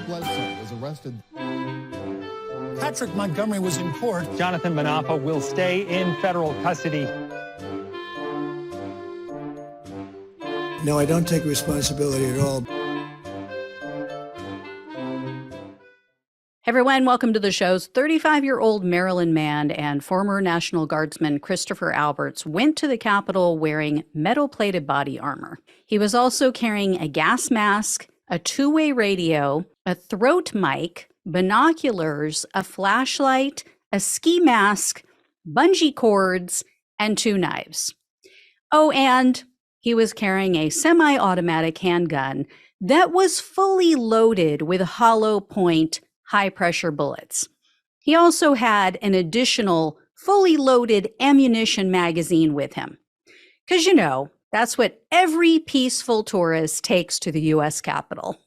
Bledsoe was arrested. Patrick Montgomery was in court. Jonathan Manapa will stay in federal custody. No, I don't take responsibility at all. Hey everyone, welcome to the show's 35-year-old Maryland man and former National Guardsman Christopher Alberts went to the Capitol wearing metal-plated body armor. He was also carrying a gas mask, a two-way radio, a throat mic, binoculars, a flashlight, a ski mask, bungee cords, and 2 knives. Oh, and he was carrying a semi-automatic handgun that was fully loaded with hollow point high-pressure bullets. He also had an additional fully loaded ammunition magazine with him. Because, you know, that's what every peaceful tourist takes to the U.S. Capitol.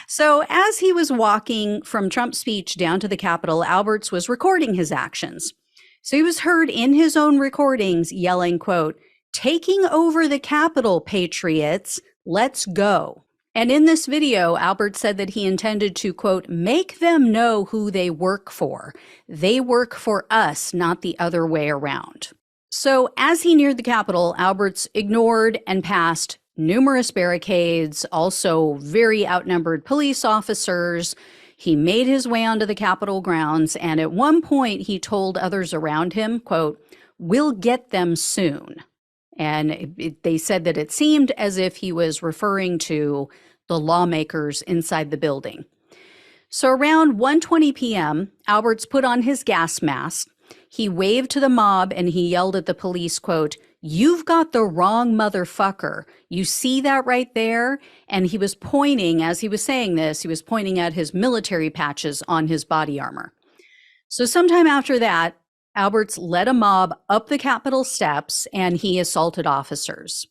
So as he was walking from Trump's speech down to the Capitol, Alberts was recording his actions. So he was heard in his own recordings yelling, quote, "Taking over the Capitol, patriots, let's go." And in this video, Alberts said that he intended to, quote, "make them know who they work for. They work for us, not the other way around." So as he neared the Capitol, Alberts ignored and passed numerous barricades, also very outnumbered police officers. He made his way onto the Capitol grounds, and at one point he told others around him, quote, "We'll get them soon." And they said that it seemed as if he was referring to the lawmakers inside the building. So around 1:20 p.m., Alberts put on his gas mask. He waved to the mob and he yelled at the police, quote, "You've got the wrong motherfucker. You see that right there?" And he was pointing, as he was saying this, he was pointing at his military patches on his body armor. So sometime after that, Alberts led a mob up the Capitol steps and he assaulted officers.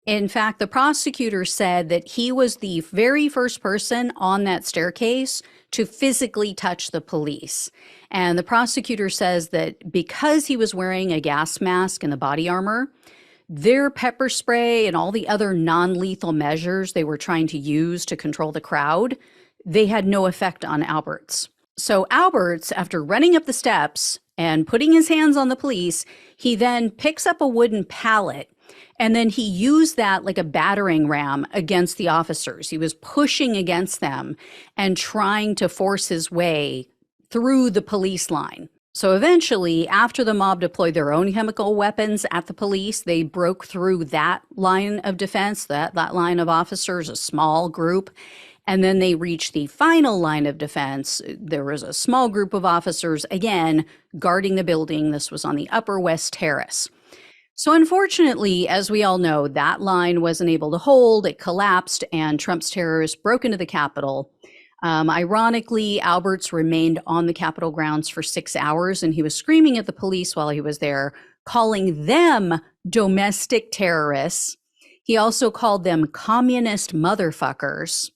In fact, the prosecutor said that he was the very first person on that staircase to physically touch the police. And the prosecutor says that because he was wearing a gas mask and the body armor, their pepper spray and all the other non-lethal measures they were trying to use to control the crowd, they had no effect on Alberts. So Alberts, after running up the steps and putting his hands on the police, he then picks up a wooden pallet and then he used that like a battering ram against the officers. He was pushing against them and trying to force his way through the police line. So eventually, after the mob deployed their own chemical weapons at the police, they broke through that line of defense, that line of officers, a small group. And then they reached the final line of defense. There was a small group of officers, again, guarding the building. This was on the Upper West Terrace. So unfortunately, as we all know, that line wasn't able to hold. It collapsed and Trump's terrorists broke into the Capitol. Ironically, Alberts remained on the Capitol grounds for 6 hours and he was screaming at the police while he was there, calling them domestic terrorists. He also called them communist motherfuckers.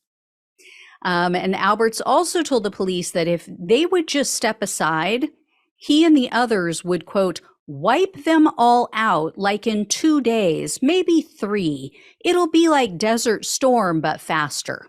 And Alberts also told the police that if they would just step aside, he and the others would, quote, "wipe them all out like in 2 days, maybe 3. It'll be like Desert Storm, but faster."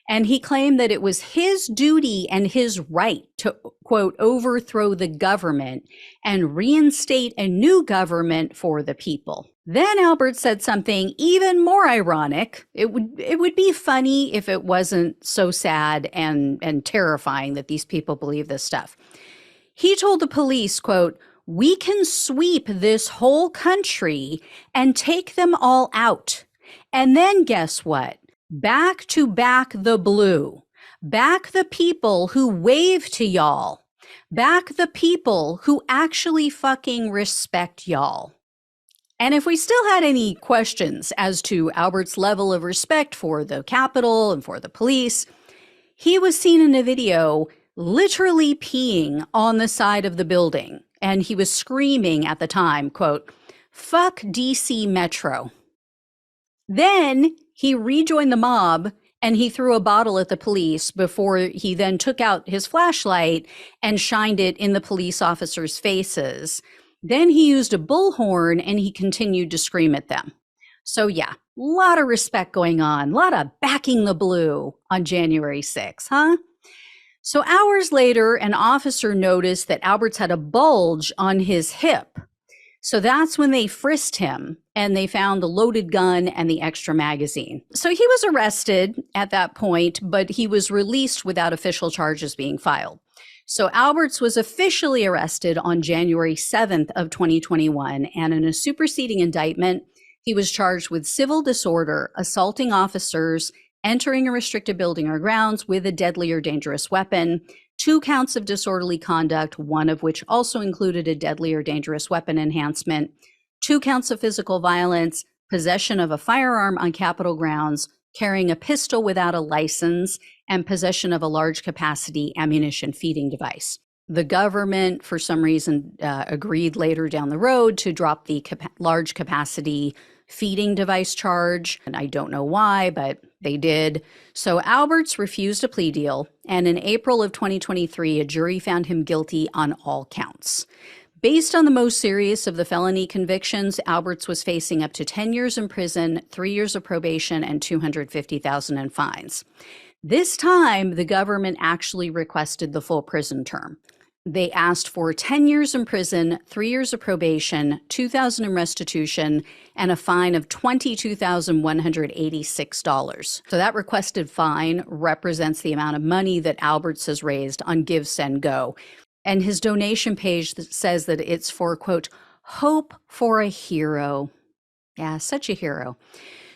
And he claimed that it was his duty and his right to, quote, "overthrow the government and reinstate a new government for the people." Then Alberts said something even more ironic. It would be funny if it wasn't so sad and terrifying that these people believe this stuff. He told the police, quote, "We can sweep this whole country and take them all out. And then guess what? Back to back the blue. Back the people who wave to y'all. Back the people who actually fucking respect y'all." And if we still had any questions as to Albert's level of respect for the Capitol and for the police, he was seen in a video literally peeing on the side of the building. And he was screaming at the time, quote, "Fuck DC Metro." Then he rejoined the mob and he threw a bottle at the police before he then took out his flashlight and shined it in the police officers' faces. Then he used a bullhorn and he continued to scream at them. So yeah, a lot of respect going on, a lot of backing the blue on January 6th, huh? So hours later, an officer noticed that Alberts had a bulge on his hip. So that's when they frisked him and they found the loaded gun and the extra magazine. So he was arrested at that point, but he was released without official charges being filed. So Alberts was officially arrested on January 7th of 2021, and in a superseding indictment, he was charged with civil disorder, assaulting officers, entering a restricted building or grounds with a deadly or dangerous weapon, 2 counts of disorderly conduct, one of which also included a deadly or dangerous weapon enhancement, 2 counts of physical violence, possession of a firearm on Capitol grounds, carrying a pistol without a license, and possession of a large capacity ammunition feeding device. The government, for some reason, agreed later down the road to drop the large capacity feeding device charge. And I don't know why, but they did. So Alberts refused a plea deal. And in April of 2023, a jury found him guilty on all counts. Based on the most serious of the felony convictions, Alberts was facing up to 10 years in prison, 3 years of probation, and $250,000 in fines. This time, the government actually requested the full prison term. They asked for 10 years in prison, 3 years of probation, $2,000 in restitution, and a fine of $22,186. So that requested fine represents the amount of money that Alberts has raised on Give, Send, Go. And his donation page says that it's for, quote, hope for a hero. Yeah, such a hero.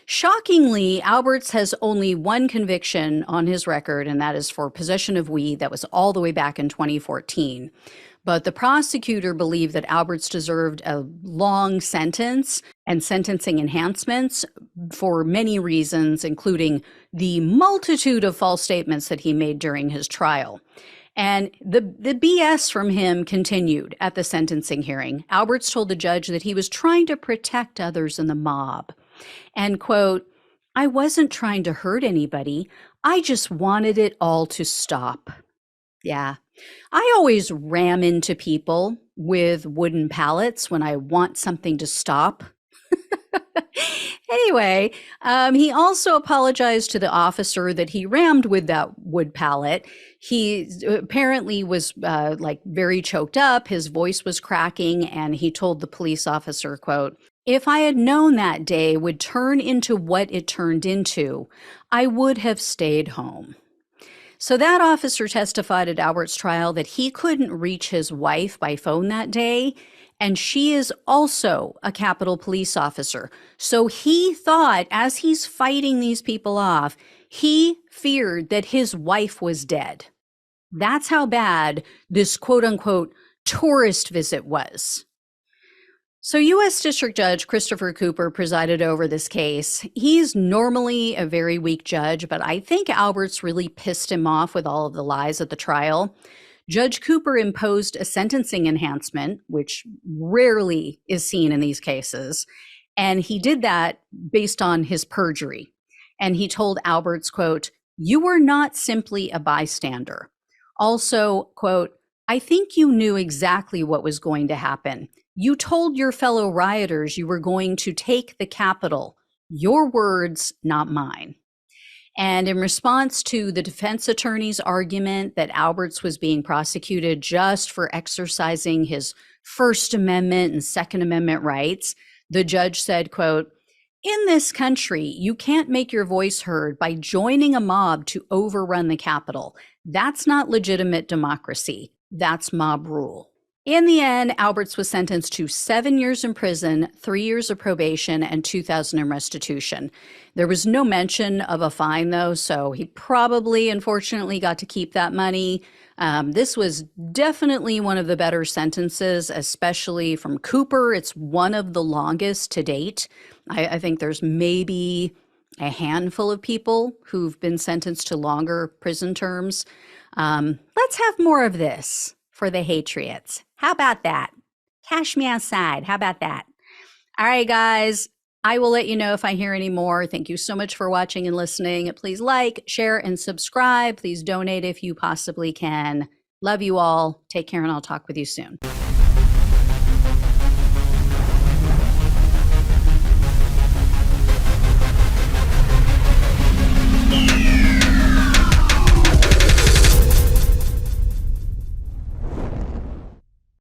Shockingly, Alberts has only one conviction on his record, and that is for possession of weed. That was all the way back in 2014. But the prosecutor believed that Alberts deserved a long sentence and sentencing enhancements for many reasons, including the multitude of false statements that he made during his trial. And the BS from him continued at the sentencing hearing. Alberts told the judge that he was trying to protect others in the mob. And, quote, I wasn't trying to hurt anybody. I just wanted it all to stop. Yeah. I always ram into people with wooden pallets when I want something to stop. Anyway, he also apologized to the officer that he rammed with that wood pallet. He apparently was very choked up. His voice was cracking, and he told the police officer, quote, if I had known that day would turn into what it turned into, I would have stayed home. So that officer testified at Albert's trial that he couldn't reach his wife by phone that day, and she is also a Capitol police officer. So he thought, as he's fighting these people off, he feared that his wife was dead. That's how bad this quote-unquote tourist visit was. So U.S. District Judge Christopher Cooper presided over this case. He's normally a very weak judge, but I think Alberts really pissed him off with all of the lies at the trial. Judge Cooper imposed a sentencing enhancement, which rarely is seen in these cases, and he did that based on his perjury. And he told Alberts, quote, you were not simply a bystander. Also, quote, I think you knew exactly what was going to happen. You told your fellow rioters you were going to take the Capitol. Your words, not mine. And in response to the defense attorney's argument that Alberts was being prosecuted just for exercising his First Amendment and Second Amendment rights, the judge said, quote, in this country, you can't make your voice heard by joining a mob to overrun the Capitol. That's not legitimate democracy. That's mob rule. In the end, Alberts was sentenced to 7 years in prison, 3 years of probation, and $2,000 in restitution. There was no mention of a fine, though, so he probably, unfortunately, got to keep that money. This was definitely one of the better sentences, especially from Cooper. It's one of the longest to date. I think there's maybe a handful of people who've been sentenced to longer prison terms. Let's have more of this for the Hatriots. How about that? Cash me outside. How about that? All right, guys. I will let you know if I hear any more. Thank you so much for watching and listening. Please like, share, and subscribe. Please donate if you possibly can. Love you all. Take care, and I'll talk with you soon.